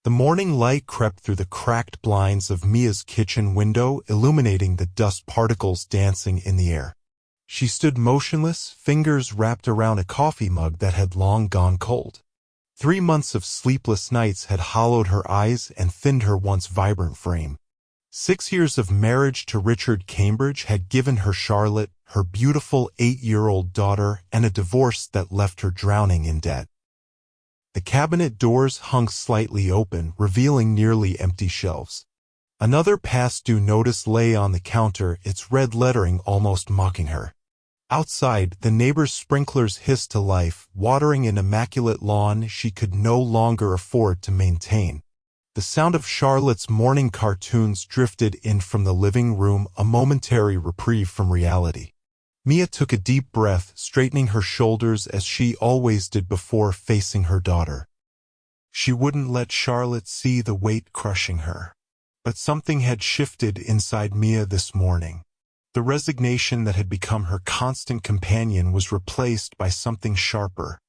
The morning light crept through the cracked blinds of Mia's kitchen window, illuminating the dust particles dancing in the air. She stood motionless, fingers wrapped around a coffee mug that had long gone cold. 3 months of sleepless nights had hollowed her eyes and thinned her once vibrant frame. 6 years of marriage to Richard Cambridge had given her Charlotte, her beautiful 8-year-old daughter, and a divorce that left her drowning in debt. The cabinet doors hung slightly open, revealing nearly empty shelves. Another past-due notice lay on the counter, its red lettering almost mocking her. Outside, the neighbor's sprinklers hissed to life, watering an immaculate lawn she could no longer afford to maintain. The sound of Charlotte's morning cartoons drifted in from the living room, a momentary reprieve from reality. Mia took a deep breath, straightening her shoulders as she always did before facing her daughter. She wouldn't let Charlotte see the weight crushing her. But something had shifted inside Mia this morning. The resignation that had become her constant companion was replaced by something sharper.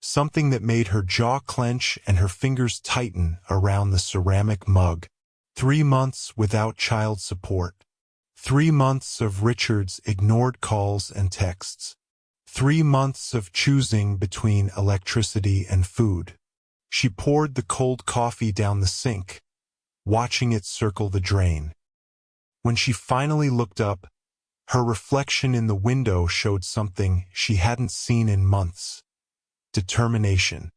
Something that made her jaw clench and her fingers tighten around the ceramic mug. 3 months without child support. 3 months of Richard's ignored calls and texts. 3 months of choosing between electricity and food. She poured the cold coffee down the sink, watching it circle the drain. When she finally looked up, her reflection in the window showed something she hadn't seen in months. Determination.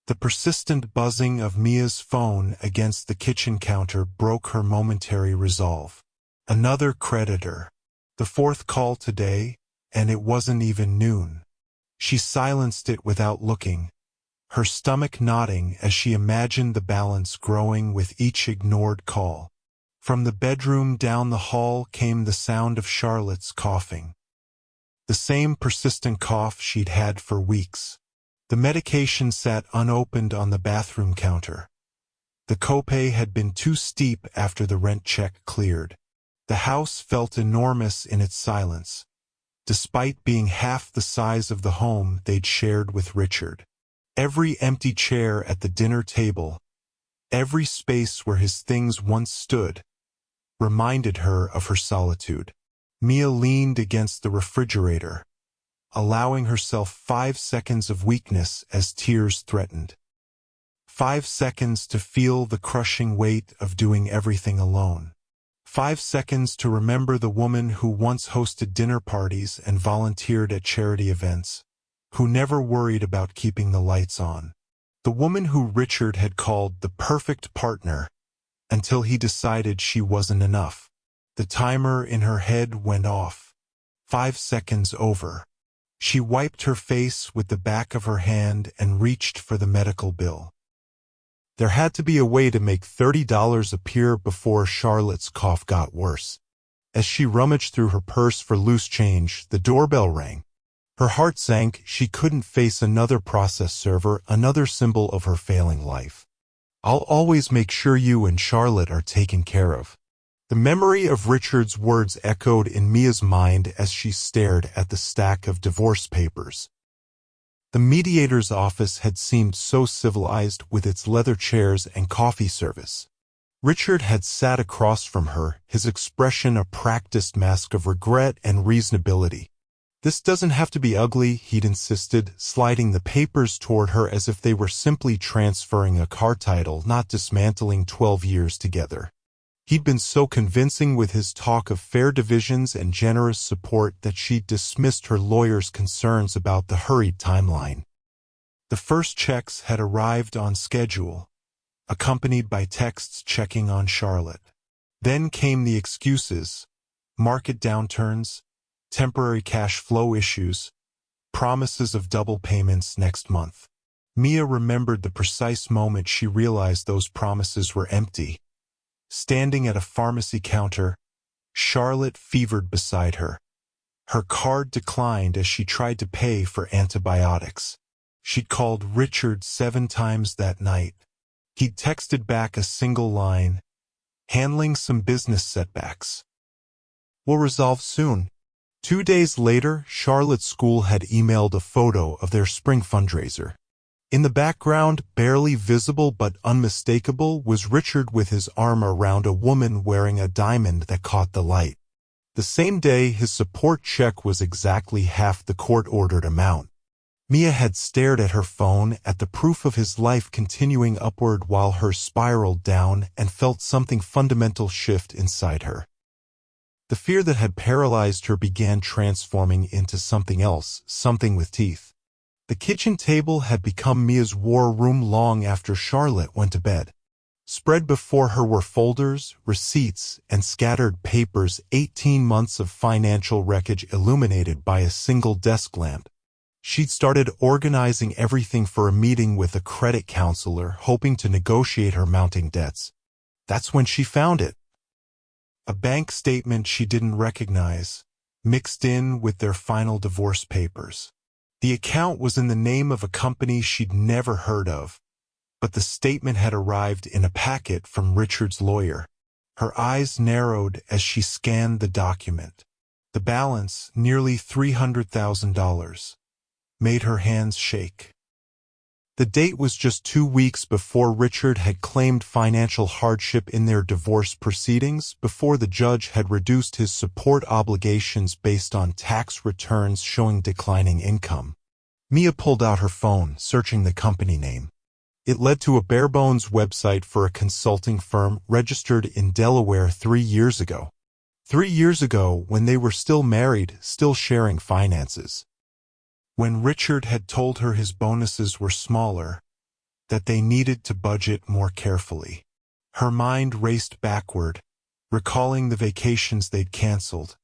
The persistent buzzing of Mia's phone against the kitchen counter broke her momentary resolve. Another creditor. The 4th call today, and it wasn't even noon. She silenced it without looking, her stomach knotting as she imagined the balance growing with each ignored call. From the bedroom down the hall came the sound of Charlotte's coughing. The same persistent cough she'd had for weeks. The medication sat unopened on the bathroom counter. The copay had been too steep after the rent check cleared. The house felt enormous in its silence, despite being half the size of the home they'd shared with Richard. Every empty chair at the dinner table, every space where his things once stood, reminded her of her solitude. Mia leaned against the refrigerator, allowing herself 5 seconds of weakness as tears threatened. 5 seconds to feel the crushing weight of doing everything alone. 5 seconds to remember the woman who once hosted dinner parties and volunteered at charity events, who never worried about keeping the lights on. The woman who Richard had called the perfect partner, until he decided she wasn't enough. The timer in her head went off. 5 seconds over. She wiped her face with the back of her hand and reached for the medical bill. There had to be a way to make $30 appear before Charlotte's cough got worse. As she rummaged through her purse for loose change, the doorbell rang. Her heart sank. She couldn't face another process server, another symbol of her failing life. "I'll always make sure you and Charlotte are taken care of." The memory of Richard's words echoed in Mia's mind as she stared at the stack of divorce papers. The mediator's office had seemed so civilized with its leather chairs and coffee service. Richard had sat across from her, his expression a practiced mask of regret and reasonability. "This doesn't have to be ugly," he'd insisted, sliding the papers toward her as if they were simply transferring a car title, not dismantling 12 years together. He'd been so convincing with his talk of fair divisions and generous support that she'd dismissed her lawyer's concerns about the hurried timeline. The first checks had arrived on schedule, accompanied by texts checking on Charlotte. Then came the excuses: market downturns, temporary cash flow issues, promises of double payments next month. Mia remembered the precise moment she realized those promises were empty. Standing at a pharmacy counter, Charlotte fevered beside her. Her card declined as she tried to pay for antibiotics. She'd called Richard 7 times that night. He'd texted back a single line, handling some business setbacks. "We'll resolve soon." 2 days later, Charlotte's school had emailed a photo of their spring fundraiser. In the background, barely visible but unmistakable, was Richard with his arm around a woman wearing a diamond that caught the light. The same day, his support check was exactly half the court-ordered amount. Mia had stared at her phone, at the proof of his life continuing upward while hers spiraled down, and felt something fundamental shift inside her. The fear that had paralyzed her began transforming into something else, something with teeth. The kitchen table had become Mia's war room long after Charlotte went to bed. Spread before her were folders, receipts, and scattered papers, 18 months of financial wreckage illuminated by a single desk lamp. She'd started organizing everything for a meeting with a credit counselor, hoping to negotiate her mounting debts. That's when she found it. A bank statement she didn't recognize, mixed in with their final divorce papers. The account was in the name of a company she'd never heard of, but the statement had arrived in a packet from Richard's lawyer. Her eyes narrowed as she scanned the document. The balance, nearly $300,000, made her hands shake. The date was just 2 weeks before Richard had claimed financial hardship in their divorce proceedings, before the judge had reduced his support obligations based on tax returns showing declining income. Mia pulled out her phone, searching the company name. It led to a bare-bones website for a consulting firm registered in Delaware 3 years ago. 3 years ago, when they were still married, still sharing finances. When Richard had told her his bonuses were smaller, that they needed to budget more carefully. Her mind raced backward, recalling the vacations they'd canceled,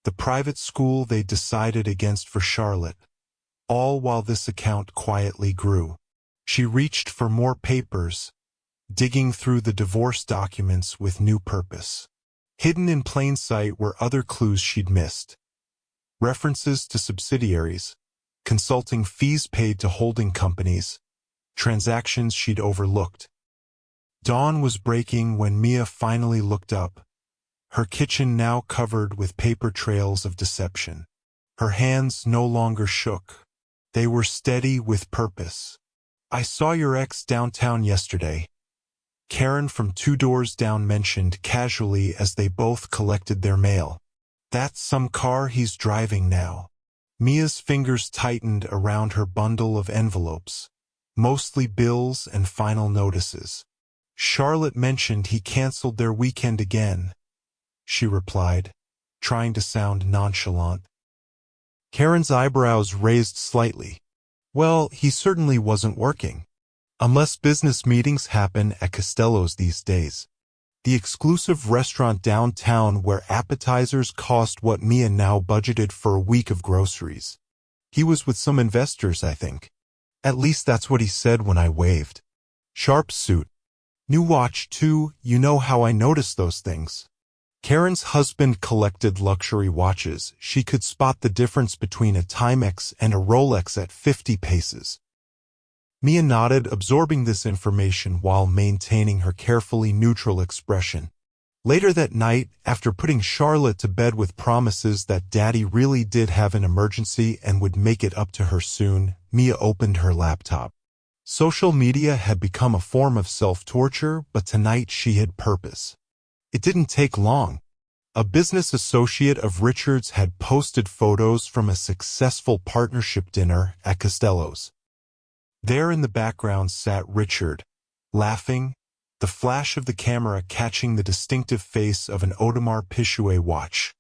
the private school they'd decided against for Charlotte, all while this account quietly grew. She reached for more papers, digging through the divorce documents with new purpose. Hidden in plain sight were other clues she'd missed. References to subsidiaries, consulting fees paid to holding companies, transactions she'd overlooked. Dawn was breaking when Mia finally looked up, her kitchen now covered with paper trails of deception. Her hands no longer shook. They were steady with purpose. "I saw your ex downtown yesterday," Karen from 2 doors down mentioned casually as they both collected their mail. "That's some car he's driving now." Mia's fingers tightened around her bundle of envelopes, mostly bills and final notices. "Charlotte mentioned he canceled their weekend again," she replied, trying to sound nonchalant. Karen's eyebrows raised slightly. "Well, he certainly wasn't working. Unless business meetings happen at Costello's these days. The exclusive restaurant downtown where appetizers cost what Mia now budgeted for a week of groceries. He was with some investors, I think. At least that's what he said when I waved. Sharp suit. New watch, too. You know how I notice those things." Karen's husband collected luxury watches. She could spot the difference between a Timex and a Rolex at 50 paces. Mia nodded, absorbing this information while maintaining her carefully neutral expression. Later that night, after putting Charlotte to bed with promises that Daddy really did have an emergency and would make it up to her soon, Mia opened her laptop. Social media had become a form of self-torture, but tonight she had purpose. It didn't take long. A business associate of Richard's had posted photos from a successful partnership dinner at Costello's. There in the background sat Richard, laughing, the flash of the camera catching the distinctive face of an Audemars Piguet watch.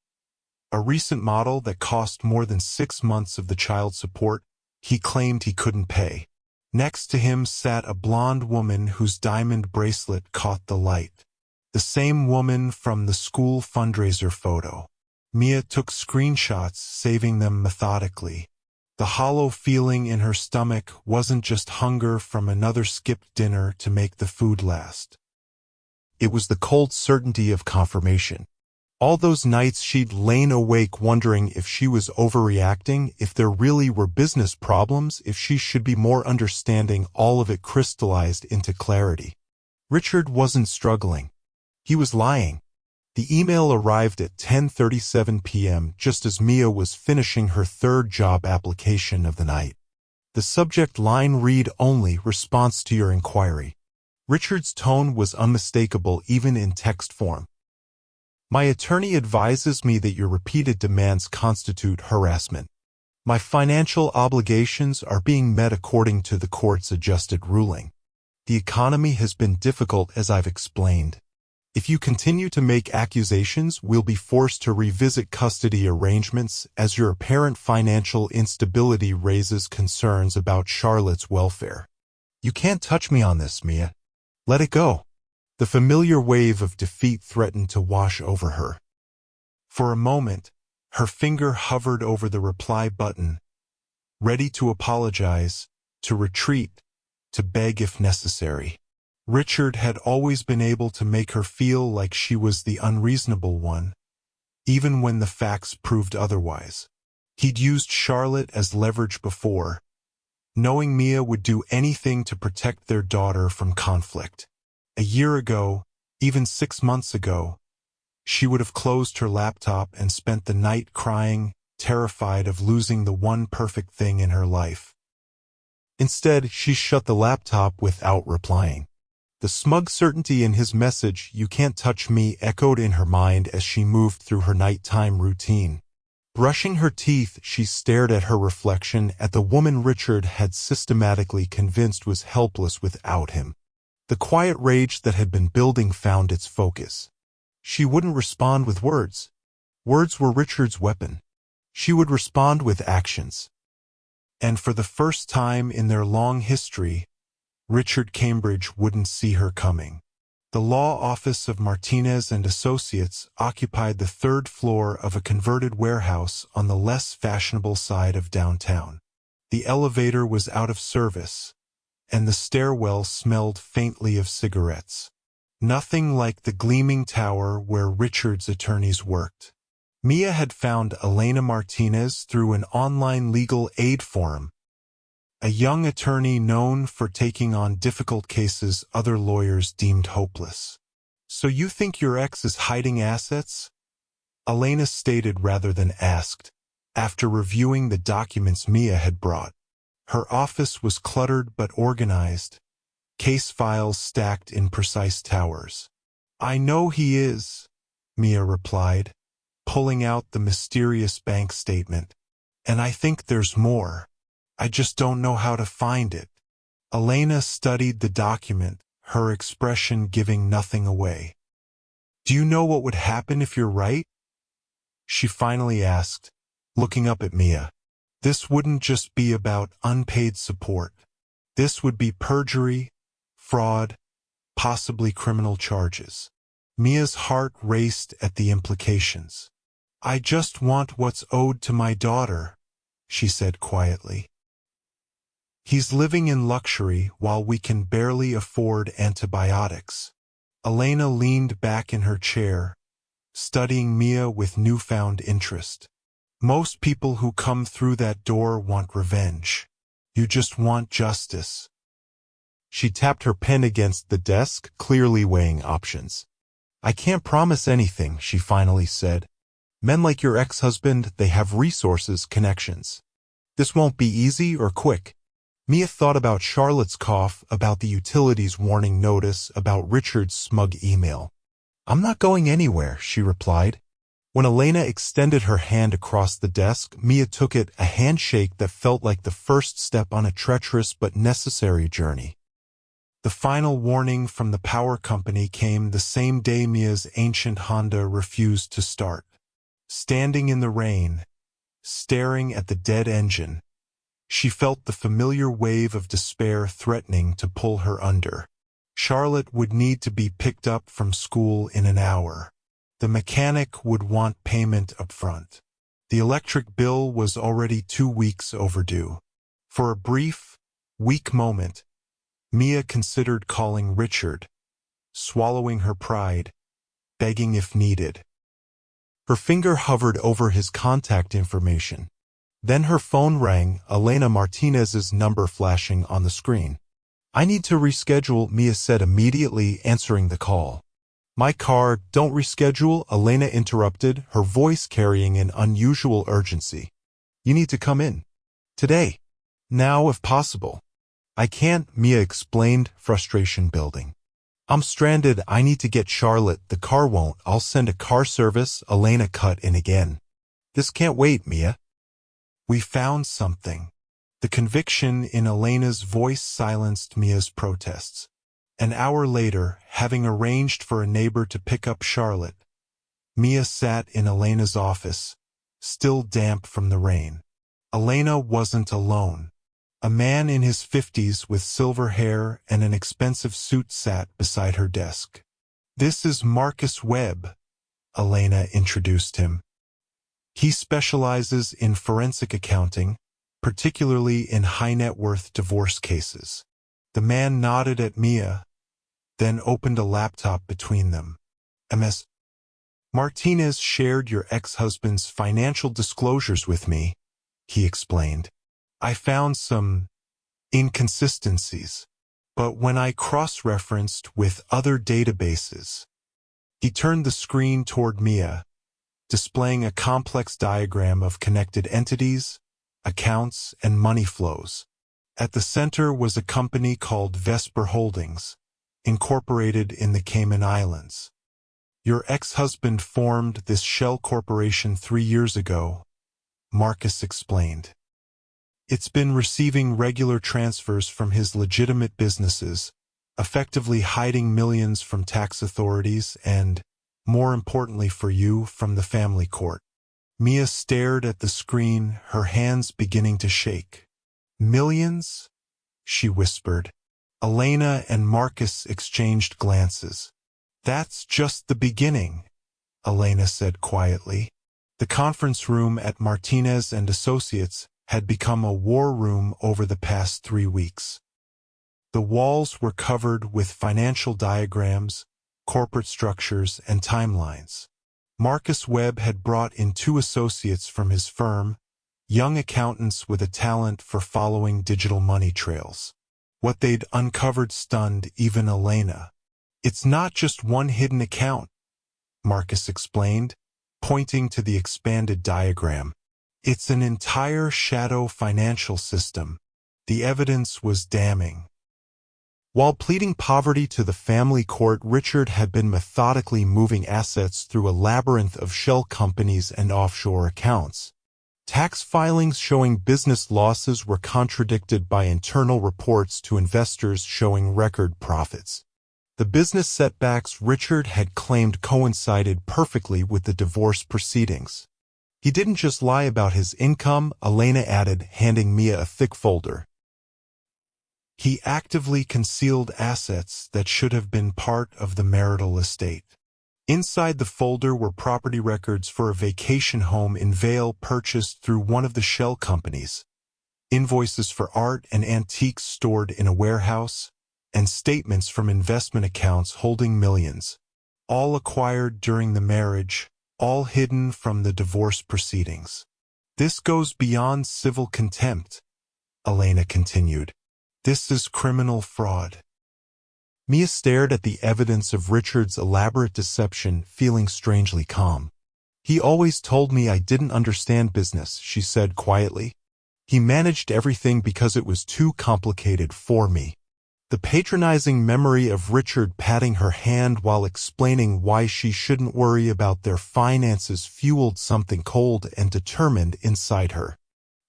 A recent model that cost more than 6 months of the child support he claimed he couldn't pay. Next to him sat a blonde woman whose diamond bracelet caught the light. The same woman from the school fundraiser photo. Mia took screenshots, saving them methodically. The hollow feeling in her stomach wasn't just hunger from another skipped dinner to make the food last. It was the cold certainty of confirmation. All those nights she'd lain awake wondering if she was overreacting, if there really were business problems, if she should be more understanding. All of it crystallized into clarity. Richard wasn't struggling. He was lying. The email arrived at 10:37 p.m. just as Mia was finishing her 3rd job application of the night. The subject line read only response to your inquiry. Richard's tone was unmistakable even in text form. My attorney advises me that your repeated demands constitute harassment. My financial obligations are being met according to the court's adjusted ruling. The economy has been difficult as I've explained. If you continue to make accusations, we'll be forced to revisit custody arrangements as your apparent financial instability raises concerns about Charlotte's welfare. You can't touch me on this, Mia. Let it go. The familiar wave of defeat threatened to wash over her. For a moment, her finger hovered over the reply button, ready to apologize, to retreat, to beg if necessary. Richard had always been able to make her feel like she was the unreasonable one, even when the facts proved otherwise. He'd used Charlotte as leverage before, knowing Mia would do anything to protect their daughter from conflict. A year ago, even 6 months ago, she would have closed her laptop and spent the night crying, terrified of losing the one perfect thing in her life. Instead, she shut the laptop without replying. The smug certainty in his message, "You can't touch me," echoed in her mind as she moved through her nighttime routine. Brushing her teeth, she stared at her reflection, at the woman Richard had systematically convinced was helpless without him. The quiet rage that had been building found its focus. She wouldn't respond with words. Words were Richard's weapon. She would respond with actions. And for the first time in their long history, Richard Cambridge wouldn't see her coming. The law office of Martinez and Associates occupied the 3rd floor of a converted warehouse on the less fashionable side of downtown. The elevator was out of service, and the stairwell smelled faintly of cigarettes. Nothing like the gleaming tower where Richard's attorneys worked. Mia had found Elena Martinez through an online legal aid forum, a young attorney known for taking on difficult cases other lawyers deemed hopeless. "So you think your ex is hiding assets?" Elena stated rather than asked, after reviewing the documents Mia had brought. Her office was cluttered but organized, case files stacked in precise towers. "I know he is," Mia replied, pulling out the mysterious bank statement. "And I think there's more. I just don't know how to find it." Elena studied the document, her expression giving nothing away. "Do you know what would happen if you're right?" she finally asked, looking up at Mia. "This wouldn't just be about unpaid support. This would be perjury, fraud, possibly criminal charges." Mia's heart raced at the implications. "I just want what's owed to my daughter," she said quietly. "He's living in luxury while we can barely afford antibiotics." Elena leaned back in her chair, studying Mia with newfound interest. "Most people who come through that door want revenge. You just want justice." She tapped her pen against the desk, clearly weighing options. "I can't promise anything," she finally said. "Men like your ex-husband, they have resources, connections. This won't be easy or quick." Mia thought about Charlotte's cough, about the utilities warning notice, about Richard's smug email. "I'm not going anywhere," she replied. When Elena extended her hand across the desk, Mia took it, a handshake that felt like the first step on a treacherous but necessary journey. The final warning from the power company came the same day Mia's ancient Honda refused to start. Standing in the rain, staring at the dead engine, she felt the familiar wave of despair threatening to pull her under. Charlotte would need to be picked up from school in an hour. The mechanic would want payment up front. The electric bill was already 2 weeks overdue. For a brief, weak moment, Mia considered calling Richard, swallowing her pride, begging if needed. Her finger hovered over his contact information. Then her phone rang, Elena Martinez's number flashing on the screen. "I need to reschedule," Mia said immediately, answering the call. "My car, don't reschedule," Elena interrupted, her voice carrying an unusual urgency. "You need to come in. Today." Now, if possible. I can't, Mia explained, frustration building. I'm stranded, I need to get Charlotte, the car won't, I'll send a car service, Elena cut in again. This can't wait, Mia. We found something. The conviction in Elena's voice silenced Mia's protests. An hour later, having arranged for a neighbor to pick up Charlotte, Mia sat in Elena's office, still damp from the rain. Elena wasn't alone. A man in his 50s with silver hair and an expensive suit sat beside her desk. This is Marcus Webb, Elena introduced him. He specializes in forensic accounting, particularly in high-net-worth divorce cases. The man nodded at Mia, then opened a laptop between them. Ms. Martinez shared your ex-husband's financial disclosures with me, he explained. I found some inconsistencies, but when I cross-referenced with other databases, he turned the screen toward Mia, displaying a complex diagram of connected entities, accounts, and money flows. At the center was a company called Vesper Holdings, incorporated in the Cayman Islands. Your ex-husband formed this shell corporation 3 years ago, Marcus explained. It's been receiving regular transfers from his legitimate businesses, effectively hiding millions from tax authorities and, more importantly for you, from the family court. Mia stared at the screen, her hands beginning to shake. Millions? She whispered. Elena and Marcus exchanged glances. That's just the beginning, Elena said quietly. The conference room at Martinez and Associates had become a war room over the past 3 weeks. The walls were covered with financial diagrams, corporate structures, and timelines. Marcus Webb had brought in 2 associates from his firm, young accountants with a talent for following digital money trails. What they'd uncovered stunned even Elena. It's not just one hidden account, Marcus explained, pointing to the expanded diagram. It's an entire shadow financial system. The evidence was damning. While pleading poverty to the family court, Richard had been methodically moving assets through a labyrinth of shell companies and offshore accounts. Tax filings showing business losses were contradicted by internal reports to investors showing record profits. The business setbacks Richard had claimed coincided perfectly with the divorce proceedings. He didn't just lie about his income, Elena added, handing Mia a thick folder. He actively concealed assets that should have been part of the marital estate. Inside the folder were property records for a vacation home in Vail purchased through one of the shell companies, invoices for art and antiques stored in a warehouse, and statements from investment accounts holding millions, all acquired during the marriage, all hidden from the divorce proceedings. This goes beyond civil contempt, Elena continued. This is criminal fraud. Mia stared at the evidence of Richard's elaborate deception, feeling strangely calm. He always told me I didn't understand business, she said quietly. He managed everything because it was too complicated for me. The patronizing memory of Richard patting her hand while explaining why she shouldn't worry about their finances fueled something cold and determined inside her.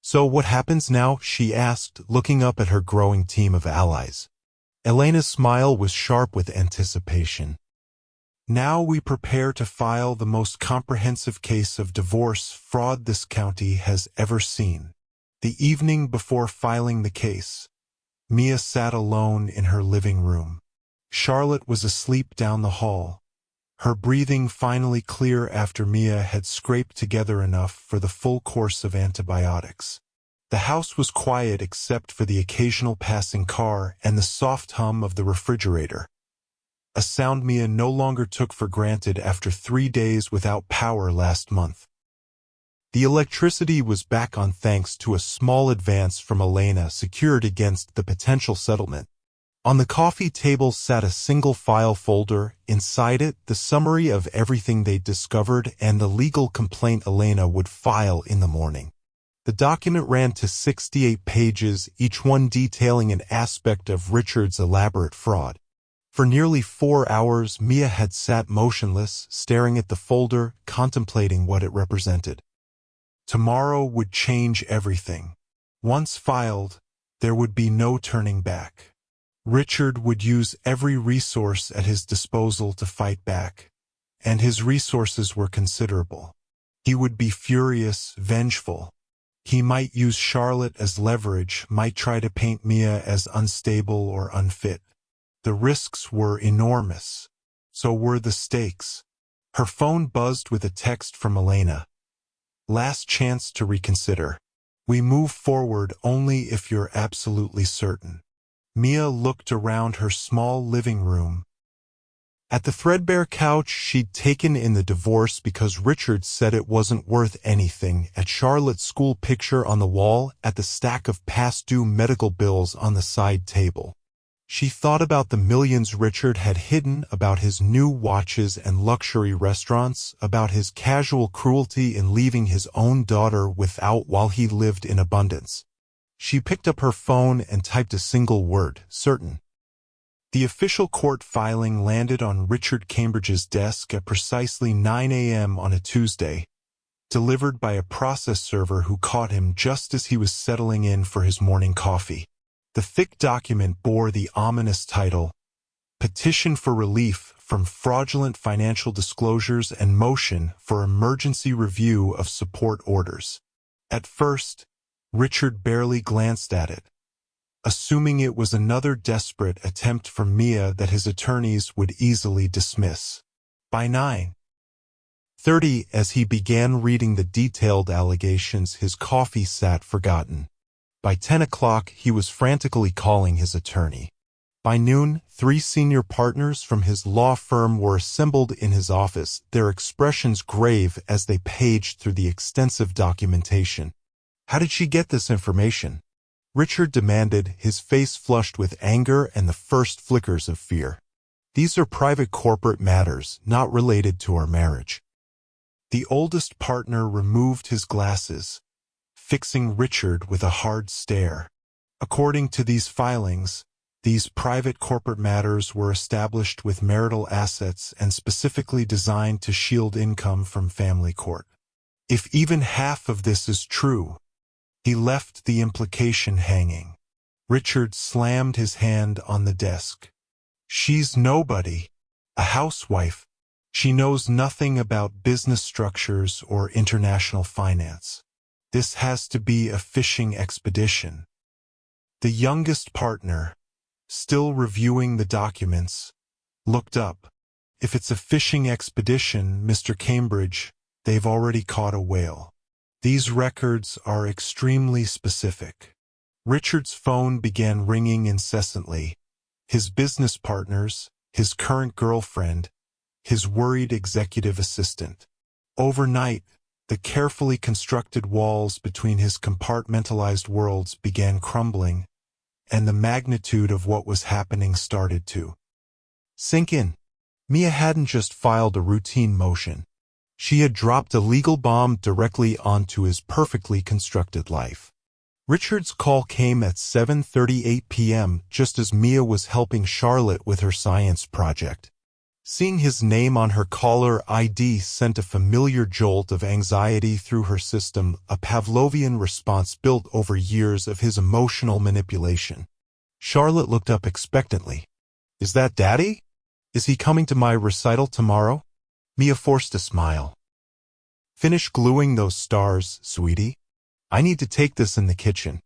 So what happens now? She asked, looking up at her growing team of allies. Elena's smile was sharp with anticipation. Now we prepare to file the most comprehensive case of divorce fraud this county has ever seen. The evening before filing the case, Mia sat alone in her living room. Charlotte was asleep down the hall, her breathing finally clear after Mia had scraped together enough for the full course of antibiotics. The house was quiet except for the occasional passing car and the soft hum of the refrigerator, a sound Mia no longer took for granted after 3 days without power last month. The electricity was back on thanks to a small advance from Elena secured against the potential settlement. On the coffee table sat a single file folder, inside it the summary of everything they'd discovered and the legal complaint Elena would file in the morning. The document ran to 68 pages, each one detailing an aspect of Richard's elaborate fraud. For nearly 4 hours, Mia had sat motionless, staring at the folder, contemplating what it represented. Tomorrow would change everything. Once filed, there would be no turning back. Richard would use every resource at his disposal to fight back, and his resources were considerable. He would be furious, vengeful. He might use Charlotte as leverage, might try to paint Mia as unstable or unfit. The risks were enormous. So were the stakes. Her phone buzzed with a text from Elena. Last chance to reconsider. We move forward only if you're absolutely certain. Mia looked around her small living room. At the threadbare couch she'd taken in the divorce because Richard said it wasn't worth anything, at Charlotte's school picture on the wall, at the stack of past-due medical bills on the side table. She thought about the millions Richard had hidden, about his new watches and luxury restaurants, about his casual cruelty in leaving his own daughter without while he lived in abundance. She picked up her phone and typed a single word, certain. The official court filing landed on Richard Cambridge's desk at precisely 9 a.m. on a Tuesday, delivered by a process server who caught him just as he was settling in for his morning coffee. The thick document bore the ominous title, Petition for Relief from Fraudulent Financial Disclosures and Motion for Emergency Review of Support Orders. At first, Richard barely glanced at it, assuming it was another desperate attempt from Mia that his attorneys would easily dismiss. By 9:30, as he began reading the detailed allegations, his coffee sat forgotten. By 10 o'clock, he was frantically calling his attorney. By noon, 3 senior partners from his law firm were assembled in his office, their expressions grave as they paged through the extensive documentation. How did she get this information? Richard demanded, his face flushed with anger and the first flickers of fear. These are private corporate matters, not related to our marriage. The oldest partner removed his glasses, fixing Richard with a hard stare. According to these filings, these private corporate matters were established with marital assets and specifically designed to shield income from family court. If even half of this is true, he left the implication hanging. Richard slammed his hand on the desk. She's nobody, a housewife. She knows nothing about business structures or international finance. This has to be a fishing expedition. The youngest partner, still reviewing the documents, looked up. If it's a fishing expedition, Mr. Cambridge, they've already caught a whale. These records are extremely specific. Richard's phone began ringing incessantly. His business partners, his current girlfriend, his worried executive assistant. Overnight, the carefully constructed walls between his compartmentalized worlds began crumbling, and the magnitude of what was happening started to sink in. Mia hadn't just filed a routine motion. She had dropped a legal bomb directly onto his perfectly constructed life. Richard's call came at 7:38 p.m. just as Mia was helping Charlotte with her science project. Seeing his name on her caller ID sent a familiar jolt of anxiety through her system, a Pavlovian response built over years of his emotional manipulation. Charlotte looked up expectantly. Is that Daddy? Is he coming to my recital tomorrow? Mia forced a smile. Finish gluing those stars, sweetie. I need to take this in the kitchen.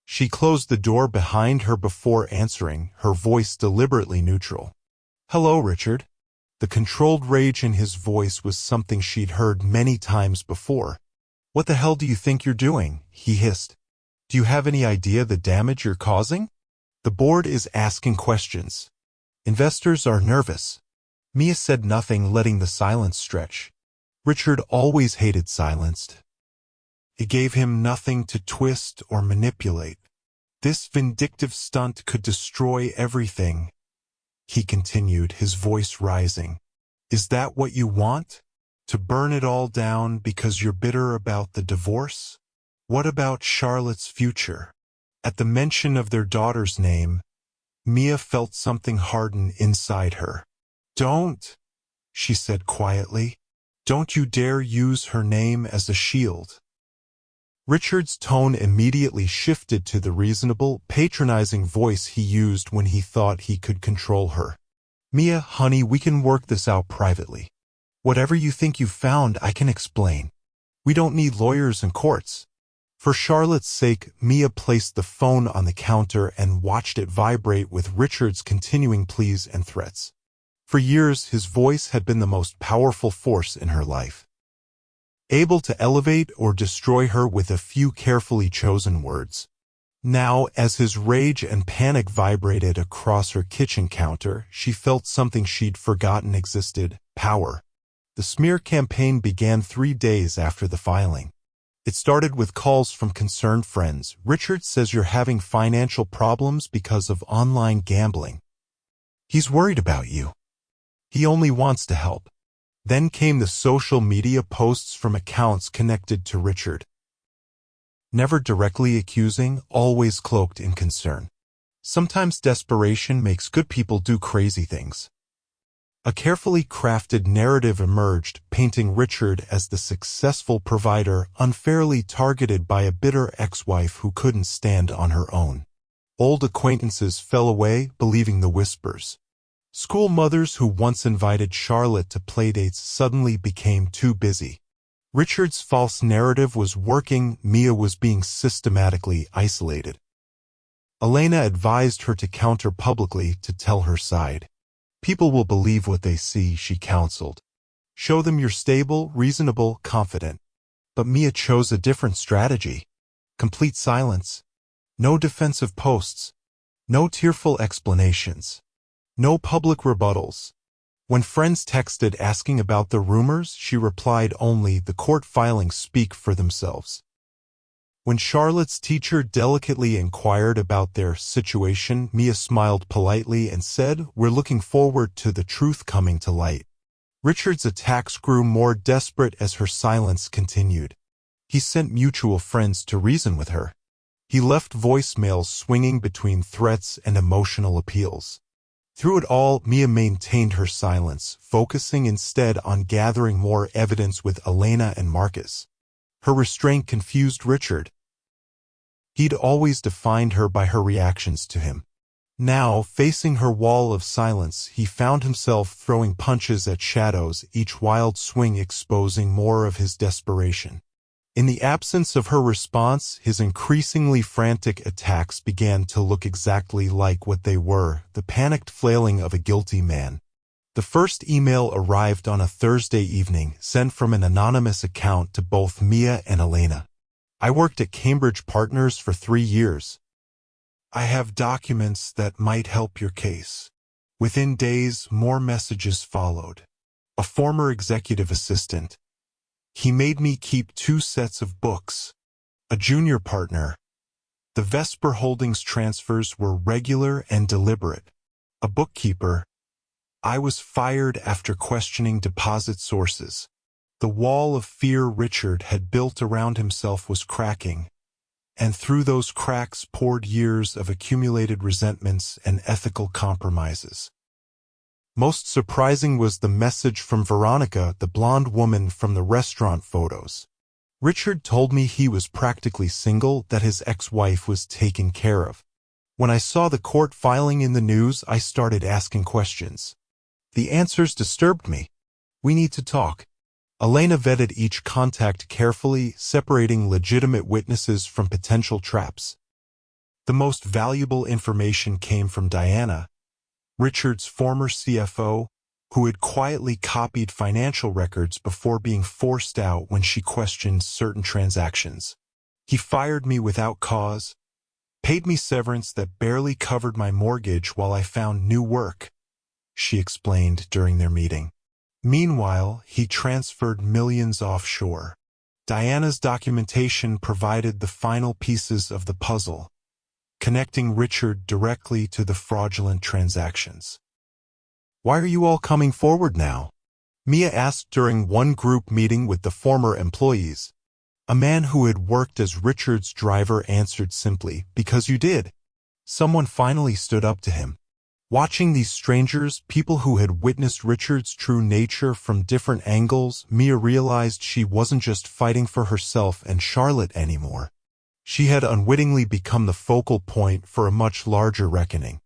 She closed the door behind her before answering, her voice deliberately neutral. Hello, Richard. The controlled rage in his voice was something she'd heard many times before. What the hell do you think you're doing? He hissed. Do you have any idea the damage you're causing? The board is asking questions. Investors are nervous. Mia said nothing, letting the silence stretch. Richard always hated silence. It gave him nothing to twist or manipulate. This vindictive stunt could destroy everything. He continued, his voice rising. Is that what you want? To burn it all down because you're bitter about the divorce? What about Charlotte's future? At the mention of their daughter's name, Mia felt something harden inside her. Don't, she said quietly. Don't you dare use her name as a shield. Richard's tone immediately shifted to the reasonable, patronizing voice he used when he thought he could control her. Mia, honey, we can work this out privately. Whatever you think you've found, I can explain. We don't need lawyers and courts. For Charlotte's sake, Mia placed the phone on the counter and watched it vibrate with Richard's continuing pleas and threats. For years, his voice had been the most powerful force in her life, able to elevate or destroy her with a few carefully chosen words. Now, as his rage and panic vibrated across her kitchen counter, she felt something she'd forgotten existed: power. The smear campaign began 3 days after the filing. It started with calls from concerned friends. Richard says you're having financial problems because of online gambling. He's worried about you. He only wants to help. Then came the social media posts from accounts connected to Richard. Never directly accusing, always cloaked in concern. Sometimes desperation makes good people do crazy things. A carefully crafted narrative emerged, painting Richard as the successful provider unfairly targeted by a bitter ex-wife who couldn't stand on her own. Old acquaintances fell away, believing the whispers. School mothers who once invited Charlotte to playdates suddenly became too busy. Richard's false narrative was working. Mia was being systematically isolated. Elena advised her to counter publicly, to tell her side. People will believe what they see, she counseled. Show them you're stable, reasonable, confident. But Mia chose a different strategy. Complete silence. No defensive posts. No tearful explanations. No public rebuttals. When friends texted asking about the rumors, she replied only, "The court filings speak for themselves." When Charlotte's teacher delicately inquired about their situation, Mia smiled politely and said, "We're looking forward to the truth coming to light." Richard's attacks grew more desperate as her silence continued. He sent mutual friends to reason with her. He left voicemails swinging between threats and emotional appeals. Through it all, Mia maintained her silence, focusing instead on gathering more evidence with Elena and Marcus. Her restraint confused Richard. He'd always defined her by her reactions to him. Now, facing her wall of silence, he found himself throwing punches at shadows, each wild swing exposing more of his desperation. In the absence of her response, his increasingly frantic attacks began to look exactly like what they were: the panicked flailing of a guilty man. The first email arrived on a Thursday evening, sent from an anonymous account to both Mia and Elena. "I worked at Cambridge Partners for 3 years. I have documents that might help your case." Within days, more messages followed. A former executive assistant. "He made me keep 2 sets of books." A junior partner. "The Vesper Holdings transfers were regular and deliberate." A bookkeeper. "I was fired after questioning deposit sources." The wall of fear Richard had built around himself was cracking, and through those cracks poured years of accumulated resentments and ethical compromises. Most surprising was the message from Veronica, the blonde woman from the restaurant photos. "Richard told me he was practically single, that his ex-wife was taken care of. When I saw the court filing in the news, I started asking questions. The answers disturbed me. We need to talk." Elena vetted each contact carefully, separating legitimate witnesses from potential traps. The most valuable information came from Diana, Richard's former CFO, who had quietly copied financial records before being forced out when she questioned certain transactions. "He fired me without cause, paid me severance that barely covered my mortgage while I found new work," she explained during their meeting. Meanwhile, he transferred millions offshore. Diana's documentation provided the final pieces of the puzzle, connecting Richard directly to the fraudulent transactions. "Why are you all coming forward now?" Mia asked during one group meeting with the former employees. A man who had worked as Richard's driver answered simply, "Because you did." Someone finally stood up to him. Watching these strangers, people who had witnessed Richard's true nature from different angles, Mia realized she wasn't just fighting for herself and Charlotte anymore. She had unwittingly become the focal point for a much larger reckoning.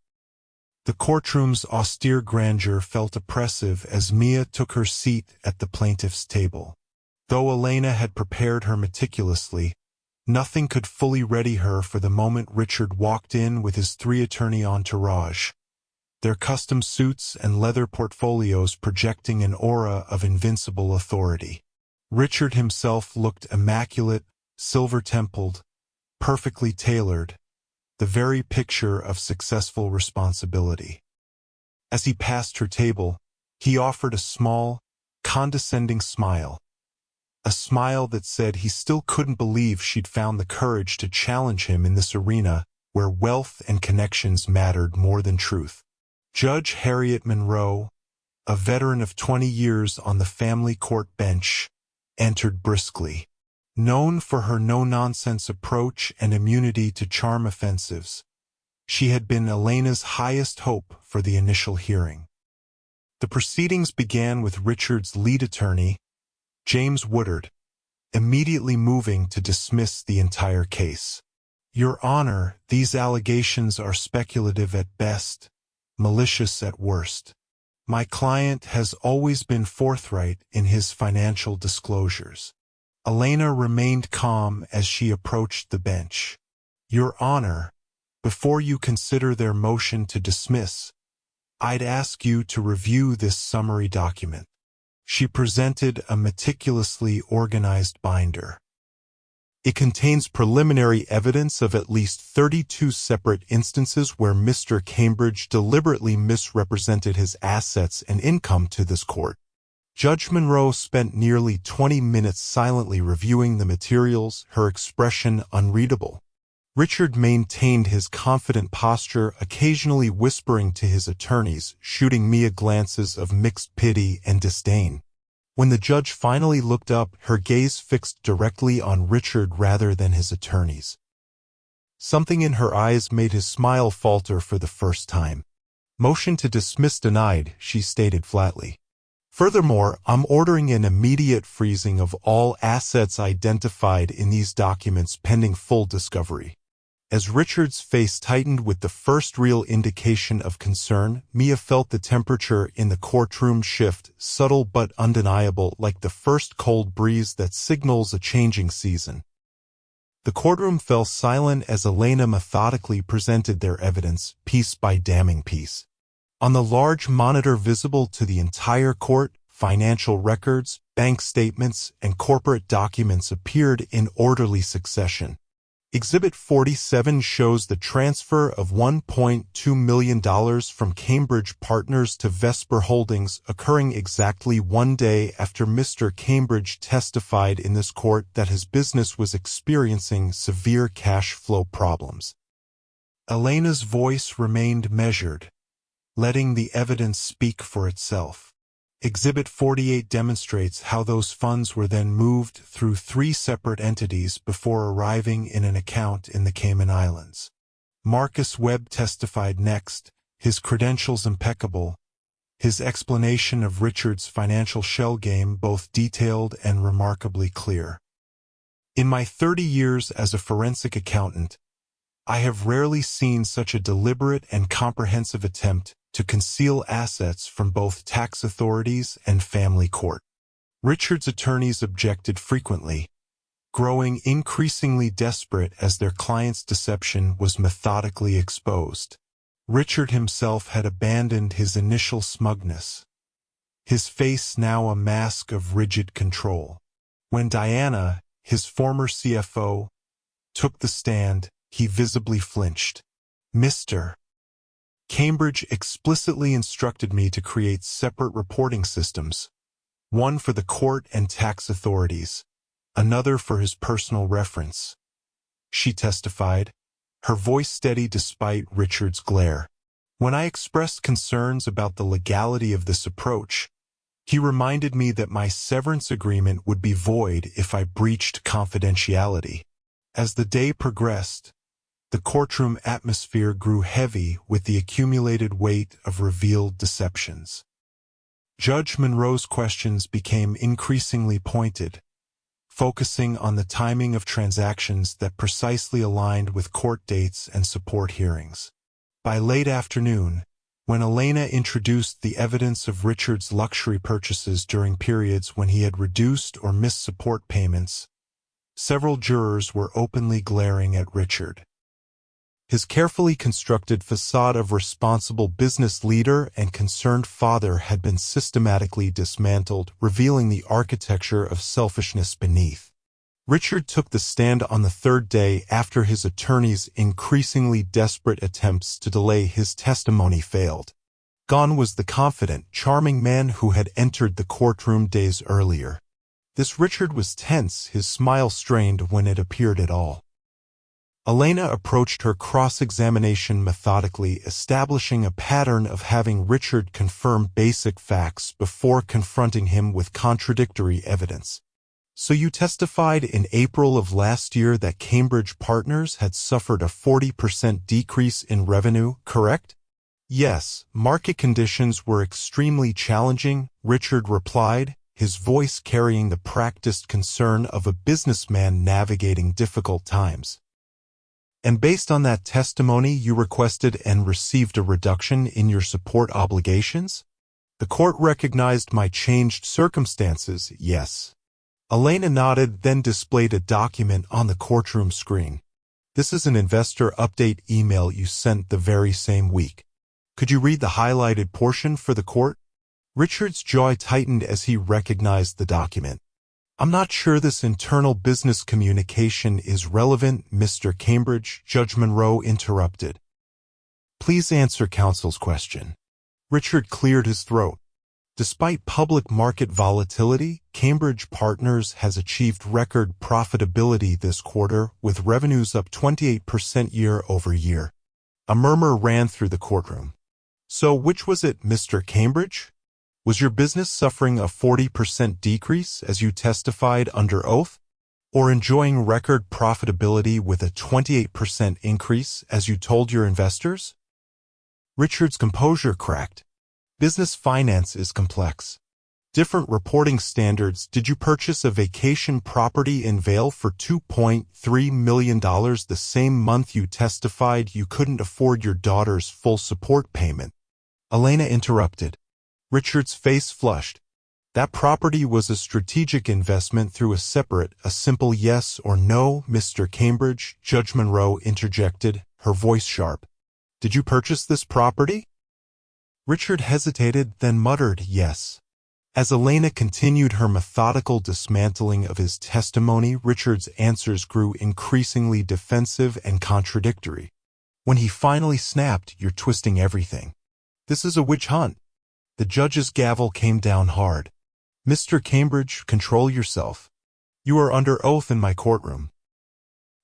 The courtroom's austere grandeur felt oppressive as Mia took her seat at the plaintiff's table. Though Elena had prepared her meticulously, nothing could fully ready her for the moment Richard walked in with his three-attorney entourage, their custom suits and leather portfolios projecting an aura of invincible authority. Richard himself looked immaculate, silver-templed, perfectly tailored, the very picture of successful responsibility. As he passed her table, he offered a small, condescending smile. A smile that said he still couldn't believe she'd found the courage to challenge him in this arena where wealth and connections mattered more than truth. Judge Harriet Monroe, a veteran of 20 years on the family court bench, entered briskly. Known for her no-nonsense approach and immunity to charm offensives, she had been Elena's highest hope for the initial hearing. The proceedings began with Richard's lead attorney, James Woodard, immediately moving to dismiss the entire case. "Your Honor, these allegations are speculative at best, malicious at worst. My client has always been forthright in his financial disclosures." Elena remained calm as she approached the bench. "Your Honor, before you consider their motion to dismiss, I'd ask you to review this summary document." She presented a meticulously organized binder. It contains preliminary evidence of at least 32 separate instances where Mr. Cambridge deliberately misrepresented his assets and income to this court. Judge Monroe spent nearly 20 minutes silently reviewing the materials, her expression unreadable. Richard maintained his confident posture, occasionally whispering to his attorneys, shooting Mia glances of mixed pity and disdain. When the judge finally looked up, her gaze fixed directly on Richard rather than his attorneys. Something in her eyes made his smile falter for the first time. "Motion to dismiss denied," she stated flatly. "Furthermore, I'm ordering an immediate freezing of all assets identified in these documents pending full discovery." As Richard's face tightened with the first real indication of concern, Mia felt the temperature in the courtroom shift, subtle but undeniable, like the first cold breeze that signals a changing season. The courtroom fell silent as Elena methodically presented their evidence, piece by damning piece. On the large monitor visible to the entire court, financial records, bank statements, and corporate documents appeared in orderly succession. Exhibit 47 shows the transfer of $1.2 million from Cambridge Partners to Vesper Holdings occurring exactly one day after Mr. Cambridge testified in this court that his business was experiencing severe cash flow problems. Elena's voice remained measured, letting the evidence speak for itself. Exhibit 48 demonstrates how those funds were then moved through 3 separate entities before arriving in an account in the Cayman Islands. Marcus Webb testified next, his credentials impeccable, his explanation of Richard's financial shell game both detailed and remarkably clear. "In my 30 years as a forensic accountant, I have rarely seen such a deliberate and comprehensive attempt to conceal assets from both tax authorities and family court." Richard's attorneys objected frequently, growing increasingly desperate as their client's deception was methodically exposed. Richard himself had abandoned his initial smugness, his face now a mask of rigid control. When Diana, his former CFO, took the stand, he visibly flinched. "Mr. Cambridge explicitly instructed me to create separate reporting systems, one for the court and tax authorities, another for his personal reference," she testified, her voice steady despite Richard's glare. "When I expressed concerns about the legality of this approach, He reminded me that my severance agreement would be void if I breached confidentiality. As the day progressed, the courtroom atmosphere grew heavy with the accumulated weight of revealed deceptions. Judge Monroe's questions became increasingly pointed, focusing on the timing of transactions that precisely aligned with court dates and support hearings. By late afternoon, when Elena introduced the evidence of Richard's luxury purchases during periods when he had reduced or missed support payments, several jurors were openly glaring at Richard. His carefully constructed facade of responsible business leader and concerned father had been systematically dismantled, revealing the architecture of selfishness beneath. Richard took the stand on the third day after his attorney's increasingly desperate attempts to delay his testimony failed. Gone was the confident, charming man who had entered the courtroom days earlier. This Richard was tense, his smile strained when it appeared at all. Elena approached her cross-examination methodically, establishing a pattern of having Richard confirm basic facts before confronting him with contradictory evidence. So you testified in April of last year that Cambridge Partners had suffered a 40% decrease in revenue, correct? Yes, market conditions were extremely challenging, Richard replied, his voice carrying the practiced concern of a businessman navigating difficult times. And based on that testimony, you requested and received a reduction in your support obligations? The court recognized my changed circumstances, yes. Elena nodded, then displayed a document on the courtroom screen. This is an investor update email you sent the very same week. Could you read the highlighted portion for the court? Richard's jaw tightened as he recognized the document. I'm not sure this internal business communication is relevant, Mr. Cambridge, Judge Monroe interrupted. Please answer counsel's question. Richard cleared his throat. Despite public market volatility, Cambridge Partners has achieved record profitability this quarter, with revenues up 28% year-over-year. A murmur ran through the courtroom. So which was it, Mr. Cambridge? Was your business suffering a 40% decrease as you testified under oath? Or enjoying record profitability with a 28% increase as you told your investors? Richard's composure cracked. Business finance is complex. Different reporting standards. Did you purchase a vacation property in Vail for $2.3 million the same month you testified you couldn't afford your daughter's full support payment? Elena interrupted. Richard's face flushed. That property was a strategic investment through a simple yes or no, Mr. Cambridge, Judge Monroe interjected, her voice sharp. Did you purchase this property? Richard hesitated, then muttered yes. As Elena continued her methodical dismantling of his testimony, Richard's answers grew increasingly defensive and contradictory. When he finally snapped, "You're twisting everything. This is a witch hunt." The judge's gavel came down hard. Mr. Cambridge, control yourself. You are under oath in my courtroom.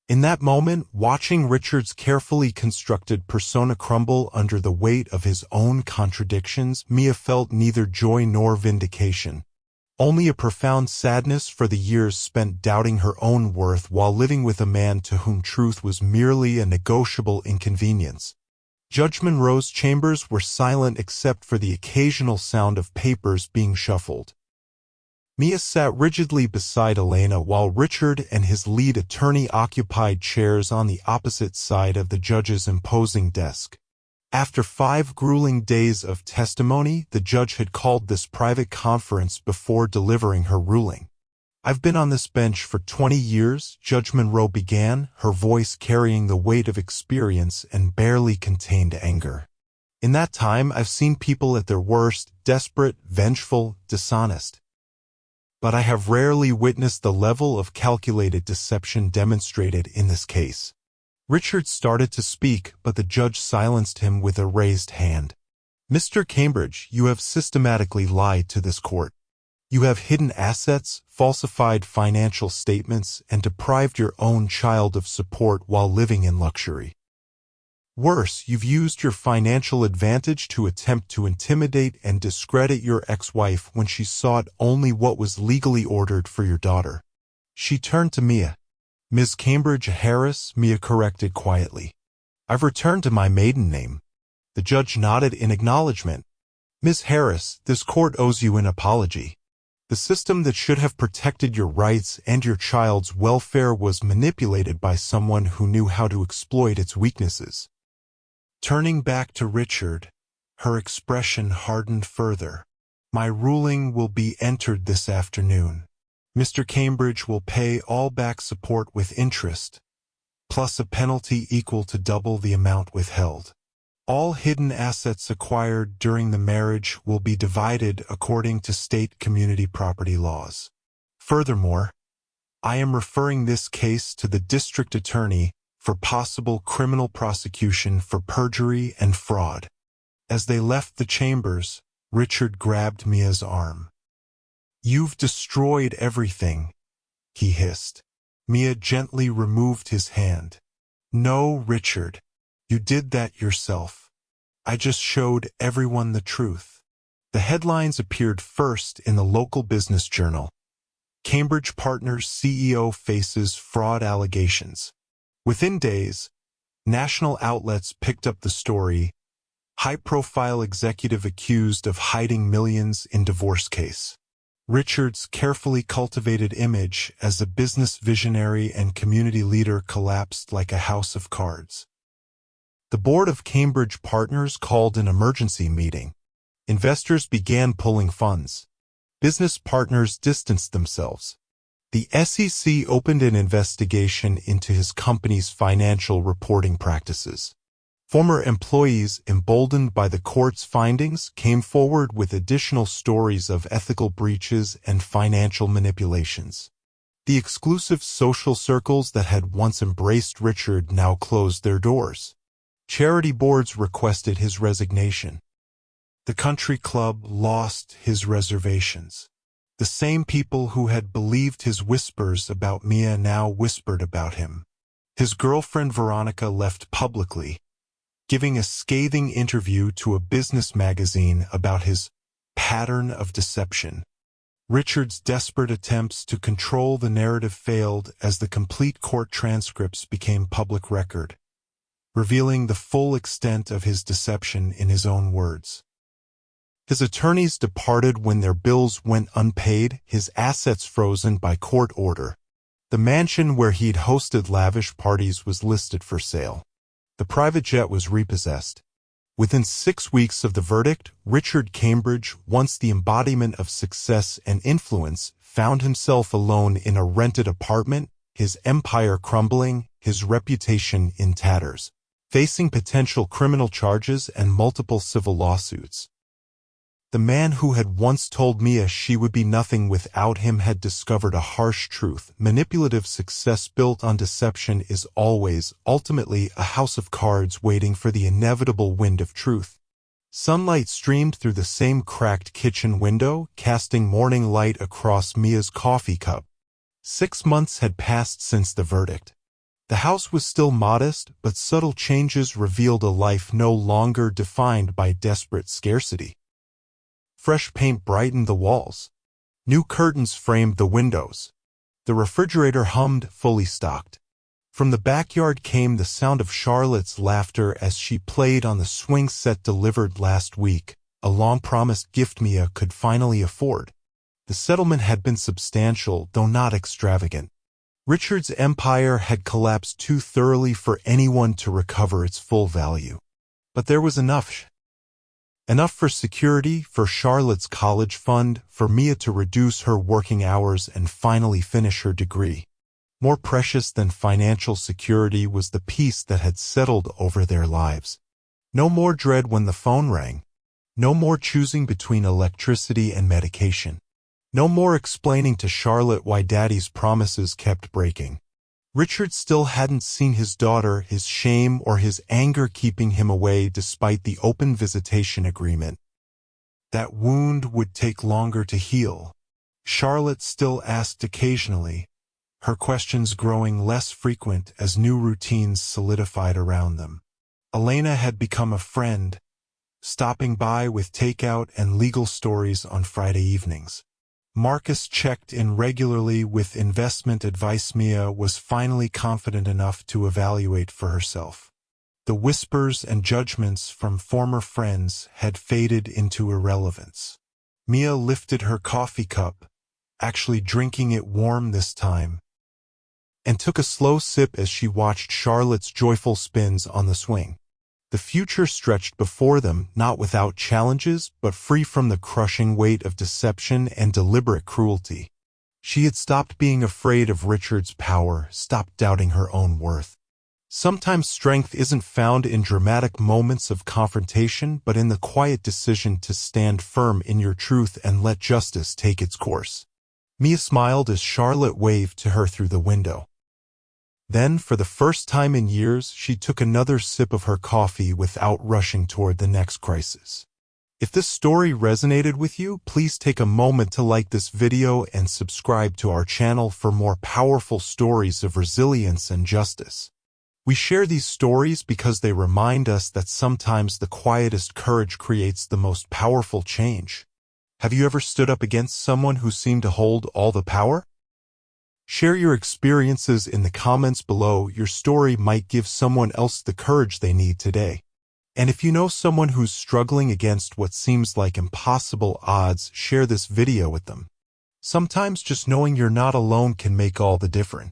In that moment, watching Richard's carefully constructed persona crumble under the weight of his own contradictions, Mia felt neither joy nor vindication. Only a profound sadness for the years spent doubting her own worth while living with a man to whom truth was merely a negotiable inconvenience. Judge Monroe's chambers were silent except for the occasional sound of papers being shuffled. Mia sat rigidly beside Elena while Richard and his lead attorney occupied chairs on the opposite side of the judge's imposing desk. After 5 grueling days of testimony, the judge had called this private conference before delivering her ruling. I've been on this bench for 20 years, Judge Monroe began, her voice carrying the weight of experience and barely contained anger. In that time, I've seen people at their worst, desperate, vengeful, dishonest. But I have rarely witnessed the level of calculated deception demonstrated in this case. Richard started to speak, but the judge silenced him with a raised hand. Mr. Cambridge, you have systematically lied to this court. You have hidden assets, falsified financial statements, and deprived your own child of support while living in luxury. Worse, you've used your financial advantage to attempt to intimidate and discredit your ex-wife when she sought only what was legally ordered for your daughter. She turned to Mia. Ms. Cambridge Harris, Mia corrected quietly. I've returned to my maiden name. The judge nodded in acknowledgement. Ms. Harris, this court owes you an apology. The system that should have protected your rights and your child's welfare was manipulated by someone who knew how to exploit its weaknesses. Turning back to Richard, her expression hardened further. My ruling will be entered this afternoon. Mr. Cambridge will pay all back support with interest, plus a penalty equal to double the amount withheld. All hidden assets acquired during the marriage will be divided according to state community property laws. Furthermore, I am referring this case to the district attorney for possible criminal prosecution for perjury and fraud. As they left the chambers, Richard grabbed Mia's arm. You've destroyed everything, he hissed. Mia gently removed his hand. No, Richard. You did that yourself. I just showed everyone the truth. The headlines appeared first in the local business journal. Cambridge Partners CEO faces fraud allegations. Within days, national outlets picked up the story. High-profile executive accused of hiding millions in divorce case. Richard's carefully cultivated image as a business visionary and community leader collapsed like a house of cards. The board of Cambridge Partners called an emergency meeting. Investors began pulling funds. Business partners distanced themselves. The SEC opened an investigation into his company's financial reporting practices. Former employees, emboldened by the court's findings, came forward with additional stories of ethical breaches and financial manipulations. The exclusive social circles that had once embraced Richard now closed their doors. Charity boards requested his resignation. The country club lost his reservations. The same people who had believed his whispers about Mia now whispered about him. His girlfriend Veronica left publicly, giving a scathing interview to a business magazine about his pattern of deception. Richard's desperate attempts to control the narrative failed as the complete court transcripts became public record, revealing the full extent of his deception in his own words. His attorneys departed when their bills went unpaid, his assets frozen by court order. The mansion where he'd hosted lavish parties was listed for sale. The private jet was repossessed. Within 6 weeks of the verdict, Richard Cambridge, once the embodiment of success and influence, found himself alone in a rented apartment, his empire crumbling, his reputation in tatters, facing potential criminal charges and multiple civil lawsuits. The man who had once told Mia she would be nothing without him had discovered a harsh truth. Manipulative success built on deception is always, ultimately, a house of cards waiting for the inevitable wind of truth. Sunlight streamed through the same cracked kitchen window, casting morning light across Mia's coffee cup. 6 months had passed since the verdict. The house was still modest, but subtle changes revealed a life no longer defined by desperate scarcity. Fresh paint brightened the walls. New curtains framed the windows. The refrigerator hummed, fully stocked. From the backyard came the sound of Charlotte's laughter as she played on the swing set delivered last week, a long-promised gift Mia could finally afford. The settlement had been substantial, though not extravagant. Richard's empire had collapsed too thoroughly for anyone to recover its full value. But there was enough. Enough for security, for Charlotte's college fund, for Mia to reduce her working hours and finally finish her degree. More precious than financial security was the peace that had settled over their lives. No more dread when the phone rang. No more choosing between electricity and medication. No more explaining to Charlotte why Daddy's promises kept breaking. Richard still hadn't seen his daughter, his shame or his anger keeping him away despite the open visitation agreement. That wound would take longer to heal. Charlotte still asked occasionally, her questions growing less frequent as new routines solidified around them. Elena had become a friend, stopping by with takeout and legal stories on Friday evenings. Marcus checked in regularly with investment advice. Mia was finally confident enough to evaluate for herself. The whispers and judgments from former friends had faded into irrelevance. Mia lifted her coffee cup, actually drinking it warm this time, and took a slow sip as she watched Charlotte's joyful spins on the swing. The future stretched before them, not without challenges, but free from the crushing weight of deception and deliberate cruelty. She had stopped being afraid of Richard's power, stopped doubting her own worth. Sometimes strength isn't found in dramatic moments of confrontation, but in the quiet decision to stand firm in your truth and let justice take its course. Mia smiled as Charlotte waved to her through the window. Then, for the first time in years, she took another sip of her coffee without rushing toward the next crisis. If this story resonated with you, please take a moment to like this video and subscribe to our channel for more powerful stories of resilience and justice. We share these stories because they remind us that sometimes the quietest courage creates the most powerful change. Have you ever stood up against someone who seemed to hold all the power? Share your experiences in the comments below. Your story might give someone else the courage they need today. And if you know someone who's struggling against what seems like impossible odds, share this video with them. Sometimes just knowing you're not alone can make all the difference.